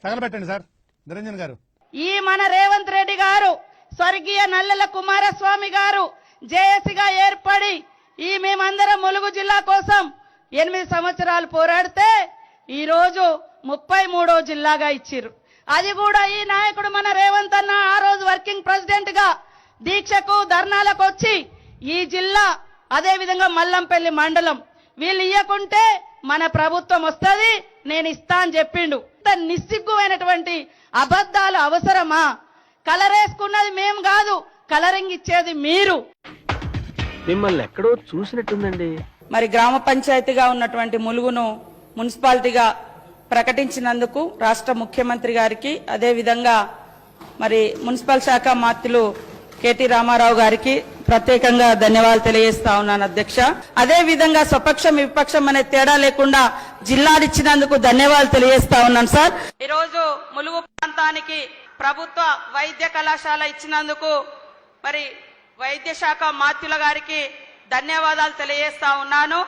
తగలబెట్టండి sir Niranjan గారు. ఈ మన రేవంత్ రెడ్డి గారు స్వర్గీయ నల్లెల కుమారస్వామి గారు జేఏసీగా ఏర్పడి ఈ మేమందరం ములుగు జిల్లా కోసం 8 సంవత్సరాలు పోరాడితే ఈ రోజు 33వ జిల్లాగా ఇచ్చిర్రు. అది కూడా ఈ నాయకుడు మన రేవంత్ అన్న ఆ రోజు వర్కింగ్ ప్రెసిడెంట్ గా దీక్షకు ధర్నాలకు వచ్చి ఈ జిల్లా అదే విధంగా మల్లంపల్లి మండలం వీళ్ళు ఇయ్యకుంటే మన ప్రభుత్వం వస్తుంది నేను ఇస్తా అని చెప్పిండు. నిస్సిగ్గుమైనటువంటి అబద్ధాలు అవసరమా? కలరేసుకున్నది మేము కాదు, కలరింగ్ ఇచ్చేది మీరు. మిమ్మల్ని ఎక్కడో చూసినట్టుందండి. మరి గ్రామ పంచాయతీగా ఉన్నటువంటి ములుగును మున్సిపాలిటీగా ప్రకటించినందుకు రాష్ట్ర ముఖ్యమంత్రి గారికి అదే విధంగా మరి మున్సిపల్ శాఖ మంత్రులు కేటీ రామారావు గారికి ప్రత్యేకంగా ధన్యవాదాలు తెలియజేస్తా ఉన్నాను అధ్యక్ష. అదే విధంగా స్వపక్షం విపక్షం అనే తేడా లేకుండా జిల్లానిచ్చినందుకు ధన్యవాదాలు తెలియజేస్తా ఉన్నాను సార్. ఈ రోజు ములుగు ప్రాంతానికి ప్రభుత్వ వైద్య కళాశాల ఇచ్చినందుకు మరి వైద్య శాఖ మంత్రుల గారికి ధన్యవాదాలు తెలియజేస్తా ఉన్నాను.